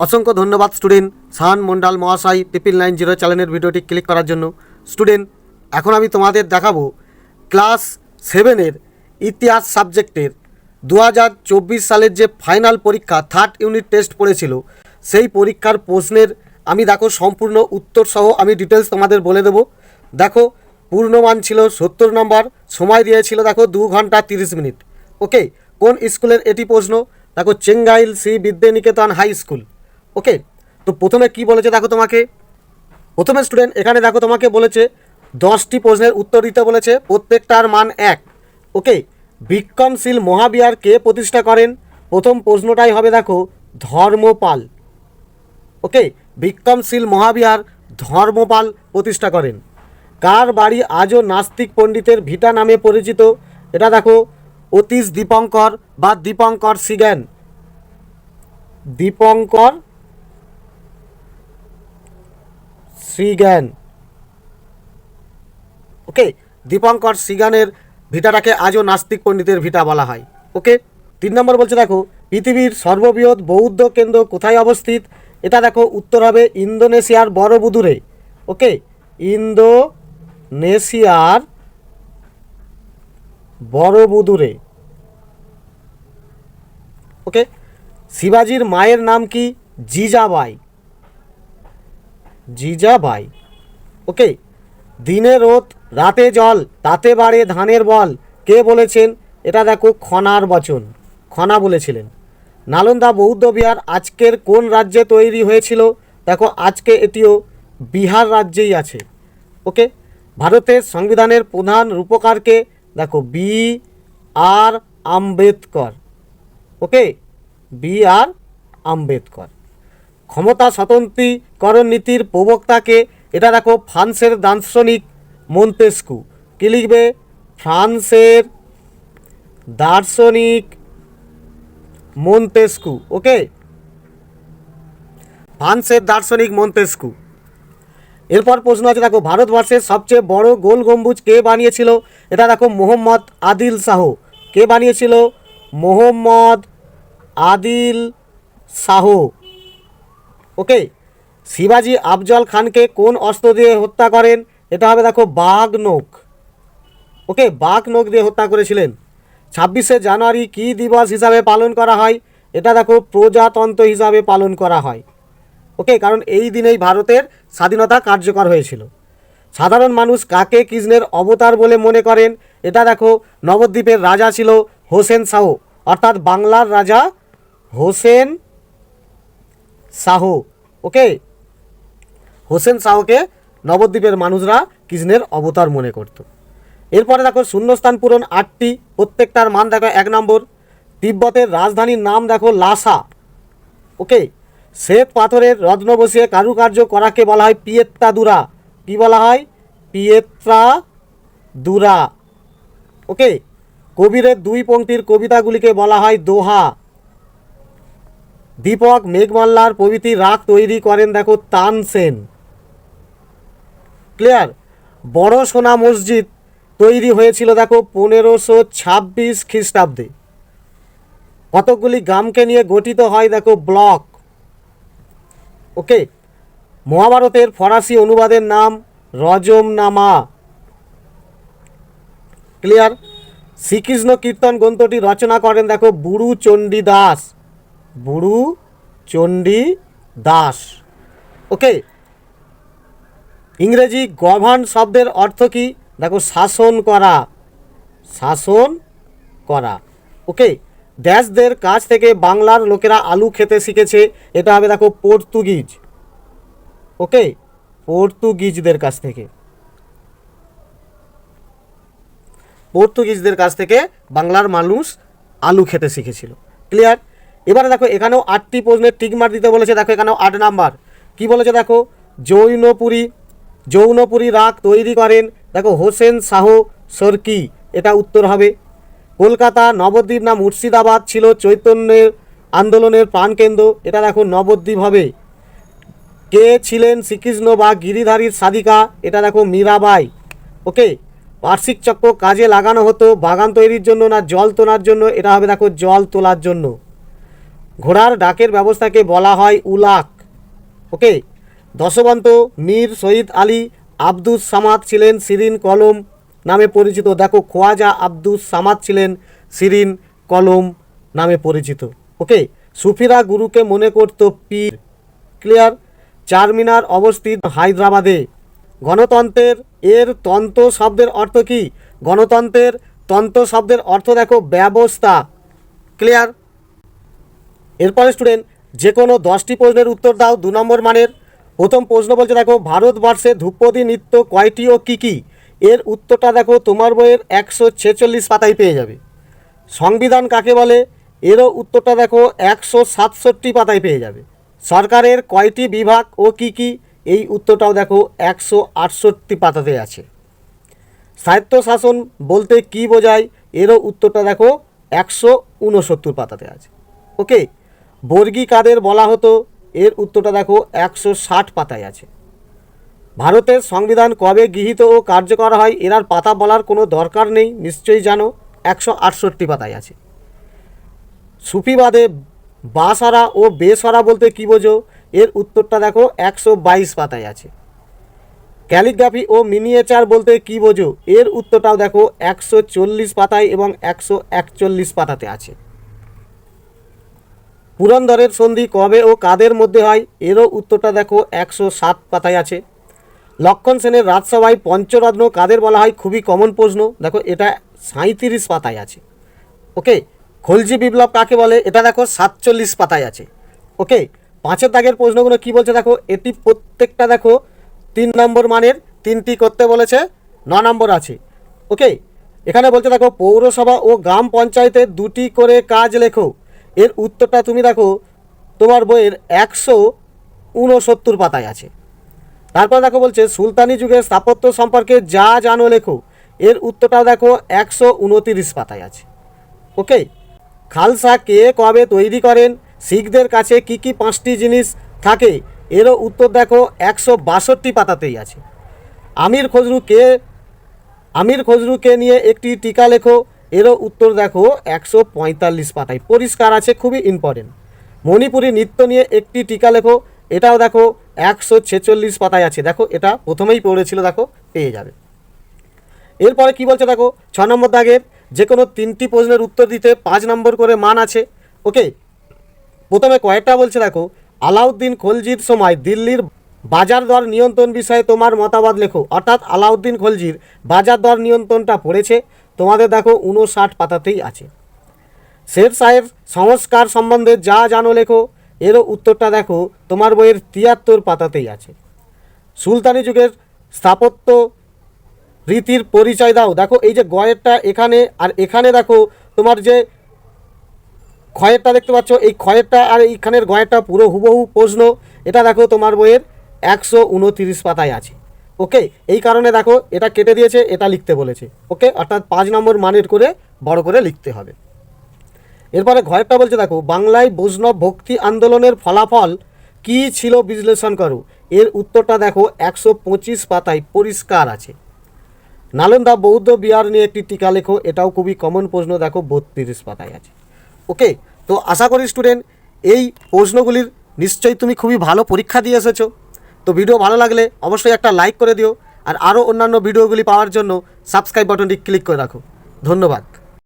অসংখ্য ধন্যবাদ স্টুডেন্ট শাহান মন্ডল মহাশয় 990 চ্যানেলের ভিডিওটি ক্লিক করার জন্য। স্টুডেন্ট, এখন আমি তোমাদের দেখাবো ক্লাস 7-এর ইতিহাস সাবজেক্টের 2024 সালের যে ফাইনাল পরীক্ষা থার্ড ইউনিট টেস্ট পড়েছিল, সেই পরীক্ষার প্রশ্নের আমি দেখো সম্পূর্ণ উত্তর সহ আমি ডিটেলস তোমাদের বলে দেবো। দেখো, পূর্ণমান ছিল 70 নম্বর, সময় দিয়েছিল দেখো 2 ঘন্টা 30 মিনিট। ওকে, কোন স্কুলের এটি প্রশ্ন? দেখো, চেঙ্গাইল শ্রী বিদ্যানিকেতন হাই স্কুল। ওকে, তো প্রথমে কি বলেছে দেখো, তোমাকে প্রথমে স্টুডেন্ট এখানে দেখো তোমাকে বলেছে 10টি প্রশ্নের উত্তর দিতে বলেছে, প্রত্যেকটার মান 1। ওকে, বিক্রমশীল মহাবিহার কে প্রতিষ্ঠা করেন? প্রথম প্রশ্নটাই হবে দেখো ধর্মপাল। ওকে, বিক্রমশীল মহাবিহার ধর্মপাল প্রতিষ্ঠা করেন। কার বাড়ি আজও নাস্তিক পণ্ডিতের ভিটা নামে পরিচিত? এটা দেখো অতীশ দীপঙ্কর বা দীপঙ্কর সিগান। দীপঙ্কর সিগান। ওকে, দীপঙ্কর সিগানের ভিটাটাকে আজও নাস্তিক পণ্ডিতের ভিটা বলা হয়। ওকে, 3 নম্বর বলছে দেখো পৃথিবীর সর্ববৃহৎ বৌদ্ধ কেন্দ্র কোথায় অবস্থিত? এটা দেখো উত্তর হবে ইন্দোনেশিয়ার বড়বুদুরে। ওকে, ইন্দোনেশিয়ার বড়বুদুরে। ওকে, শিবাজির মায়ের নাম কি? জিজাবাই। জিজাবাই। ওকে, দিনে রোদ রাতে জল তাতে বাড়ে ধানের বল কে বলেছেন? এটা দেখো খনার বচন, খনা বলেছিলেন। নালন্দা বৌদ্ধ বিহার আজকের কোন রাজ্যে তৈরি হয়েছিল? দেখো আজকে এটিও বিহার রাজ্যেই আছে। ওকে, ভারতের সংবিধানের প্রধান রূপকারকে? দেখো B.R. আম্বেদকর। ওকে, B.R. আম্বেদকর। ক্ষমতা স্বতন্ত্রীকরণ নীতির প্রবক্তাকে? এটা দেখো ফ্রান্সের দার্শনিক মন্তেস্কু। কি লিখবে? ফ্রান্সের দার্শনিক মন্তেস্কু। ওকে, ফ্রান্সের দার্শনিক মন্তেস্কু। এরপর প্রশ্ন আছে দেখো ভারতবর্ষের সবচেয়ে বড় গোল গম্বুজ কে বানিয়েছিল? এটা দেখো মোহাম্মদ আদিল শাহ। কে বানিয়েছিল? মোহাম্মদ আদিল শাহ। ওকে, শিবাজি আফজল খানকে কোন অস্ত্র দিয়ে হত্যা করেন? এটা হবে দেখো বাঘ নোক। ওকে, বাঘ নোক দিয়ে হত্যা করেছিলেন। 26শে জানুয়ারি কী দিবস হিসাবে পালন করা হয়? এটা দেখো প্রজাতন্ত্র হিসাবে পালন করা হয়। ওকে, কারণ এই দিনেই ভারতের স্বাধীনতা কার্যকর হয়েছিল। সাধারণ মানুষ কাকে কৃষ্ণের অবতার বলে মনে করেন? এটা দেখো নবদ্বীপের রাজা ছিল হোসেন শাহ, অর্থাৎ বাংলার রাজা হোসেন শাহ। ওকে, হোসেন শাহকে নবদ্বীপের মানুষরা কৃষ্ণের অবতার মনে করত। এরপরে দেখো শূন্যস্থান পূরণ 8টি, প্রত্যেকটার মান দেখো 1 নম্বর। তিব্বতের রাজধানীর নাম দেখো লাসা। ওকে, শ্বেত পাথরের রত্ন বসিয়ে কারুকার্য করাকে বলা হয় পিয়েত্তাদুরা। কি বলা হয়? পিয়েত্তাদুরা। ওকে, কবিরের 2 পংক্তির কবিতাগুলিকে বলা হয় দোহা। দীপক মেঘমাল্লার প্রভৃতি রাগ তৈরি করেন দেখো তানসেন। ক্লিয়ার? বড় সোনা মসজিদ তৈরি হয়েছিল দেখো 1526 খ্রিস্টাব্দে। কতকগুলি গ্রামকে নিয়ে গঠিত হয় দেখো ব্লক। ওকে, মহাভারতের ফরাসি অনুবাদের নাম রজমনামা। ক্লিয়ার? শ্রীকৃষ্ণ কীর্তন গ্রন্থটি রচনা করেন দেখো বুড়ু চণ্ডী দাস। বুড়ু চণ্ডী দাস। ওকে, ইংরেজি গভর্ন শব্দের অর্থ কি? দেখো শাসন করা। শাসন করা। ওকে, ড্যাশদের কাছ থেকে বাংলার লোকেরা আলু খেতে শিখেছে? এটা হবে দেখো পর্তুগিজ। ওকে, পর্তুগিজদের কাছ থেকে। পর্তুগিজদের কাছ থেকে বাংলার মানুষ আলু খেতে শিখেছিল। ক্লিয়ার? এবারে দেখো এখানেও 8টি প্রশ্নের টিকমার দিতে বলেছে। দেখো এখানেও 8 নাম্বার। কি বলেছে দেখো যৌনপুরী রাগ তৈরি করেন দেখো হোসেন শাহ সরকি। এটা উত্তর হবে। কলকাতা নবদ্বীপ না মুর্শিদাবাদ ছিল চৈতন্যের আন্দোলনের প্রাণকেন্দ্র? এটা দেখো নবদ্বীপ হবে। কে ছিলেন শ্রীকৃষ্ণ বা গিরিধারীর সাধিকা? এটা দেখো মীরাবাই। ওকে, বার্ষিক চক্র কাজে লাগানো হতো বাগান তৈরির জন্য না জল তোলার জন্য? এটা হবে দেখো জল তোলার জন্য। ঘোড়ার ডাকের ব্যবস্থাকে বলা হয় উলাক। ওকে, দশবন্ত মীর শহীদ আলী আব্দুস সামাদ ছিলেন শিরিন কলম নামে পরিচিত। দেখো, খোয়াজা আব্দুস সামাদ ছিলেন শিরিন কলম নামে পরিচিত। ওকে, সুফিরা গুরুকে মনে করত পীর। ক্লিয়ার? চারমিনার অবস্থিত হায়দ্রাবাদে। গণতন্ত্রের তন্ত্র শব্দের অর্থ কি? গণতন্ত্রের তন্ত্র শব্দের অর্থ দেখো ব্যবস্থা। ক্লিয়ার? এরপরে স্টুডেন্ট যে কোনো 10টি প্রশ্নের উত্তর দাও 2 নম্বর মানের। প্রথম প্রশ্ন বলছে দেখো, ভারতবর্ষে ধ্রুপদী নৃত্য কয়টি ও কী কী? এর উত্তরটা দেখো তোমার বইয়ের 146 পাতায় পেয়ে যাবে। সংবিধান কাকে বলে? এরও উত্তরটা দেখো 167 পাতায় পেয়ে যাবে। সরকারের কয়টি বিভাগ ও কী কী? এই উত্তরটাও দেখো 168 পাতাতে আছে। স্বায়ত্তশাসন বলতে কী বোঝায়? এরও উত্তরটা দেখো 169 পাতাতে আছে। ওকে, বর্গী কাদের বলা হতো? এর উত্তরটা দেখো 160 পাতায় আছে। ভারতের সংবিধান কবে গৃহীত ও কার্যকর হয়? এর পাতা বলার কোনো দরকার নেই, নিশ্চয়ই জানো, 168 পাতায় আছে। সুফিবাদে বাসারা ও বেসরা বলতে কী বোঝো? এর উত্তরটা দেখো 122 পাতায় আছে। ক্যালিগ্রাফি ও মিনিয়েচার বলতে কী বোঝো? এর উত্তরটাও দেখো 140 পাতায় এবং 141 পাতাতে আছে। পুরন্দরের সন্ধি কবে ও কাদের মধ্যে হয়? এরও উত্তরটা দেখো 107 পাতায় আছে। লক্ষণ সেনের রাজসভায় পঞ্চরত্ন কাদের বলা হয়? খুবই কমন প্রশ্ন, দেখো এটা 37 পাতায় আছে। ওকে, খলজি বিপ্লব কাকে বলে? এটা দেখো 47 পাতায় আছে। ওকে, 5-এর দাগের প্রশ্নগুলো কি বলছে দেখো, এটি প্রত্যেকটা দেখো 3 নম্বর মানের, 3টি করতে বলেছে, 9 নম্বর আছে। ওকে, এখানে বলছে দেখো, পৌরসভা ও গ্রাম পঞ্চায়েতের 2টি করে কাজ লেখো। এর উত্তরটা তুমি দেখো তোমার বইয়ের 169 পাতায় আছে। তারপর দেখো বলছে, সুলতানি যুগের স্থাপত্য সম্পর্কে যা জানো লেখো। এর উত্তরটাও দেখো 129 পাতায় আছে। ওকে, খালসা কে কবে তৈরি করেন? শিখদের কাছে কি কি 5টি জিনিস থাকে? এরও উত্তর দেখো 162 পাতাতেই আছে। আমির খসরুকে নিয়ে একটি টিকা লেখো। এরও উত্তর দেখো 145 পাতায় পরিষ্কার আছে, খুবই ইম্পর্টেন্ট। মণিপুরি নৃত্য নিয়ে একটি টিকা লেখো। এটাও দেখো 146 পাতায় আছে। দেখো এটা প্রথমেই পড়েছিল, দেখো পেয়ে যাবে। এরপরে কি বলছে দেখো, 6 নম্বর দাগের যে কোনো 3টি প্রশ্নের উত্তর দিতে 5 নম্বর করে মান আছে। ওকে, প্রথমে কয়েকটা বলছে দেখো, আলাউদ্দিন খলজির সময় দিল্লির বাজার দর নিয়ন্ত্রণ বিষয়ে তোমার মতামত লেখো। অর্থাৎ আলাউদ্দিন খলজির বাজার দর নিয়ন্ত্রণটা পড়েছে তোমাদের দেখো 59 পাতাতেই আছে। শের শাহের সংস্কার সম্বন্ধে যা জানো লেখো। এরও উত্তরটা দেখো তোমার বইয়ের 73 পাতাতেই আছে। সুলতানি যুগের স্থাপত্য রীতির পরিচয় দাও। দেখো এই যে গয়েরটা এখানে আর এখানে দেখো তোমার যে ক্ষয়েরটা দেখতে পাচ্ছ, এই ক্ষয়েরটা আর এইখানের গয়েরটা পুরো হুবহু প্রশ্ন। এটা দেখো তোমার বইয়ের 129 পাতায় আছে। ওকে, এই কারণে দেখো এটা কেটে দিয়েছে, এটা লিখতে বলেছে। ওকে, অর্থাৎ 5 নম্বর মানের করে বড় করে লিখতে হবে। এরপরে ঘরেরটা বলছে দেখো, বাংলায় বৈষ্ণব ভক্তি আন্দোলনের ফলাফল কি ছিল বিশ্লেষণ করো। এর উত্তরটা দেখো 125 পাতায় পরিষ্কার আছে। নালন্দা বৌদ্ধ বিহার নিয়ে একটি টিকা লেখো। এটাও খুবই কমন প্রশ্ন, দেখো 32 পাতায় আছে। ওকে, তো আশা করি স্টুডেন্ট এই প্রশ্নগুলির নিশ্চয়ই তুমি খুবই ভালো পরীক্ষা দিয়ে এসেছো। তো ভিডিও ভালো লাগলে অবশ্যই একটা লাইক করে দিও, আর আরও অন্যান্য ভিডিওগুলি পাওয়ার জন্য সাবস্ক্রাইব বাটনটি ক্লিক করে রাখো। ধন্যবাদ।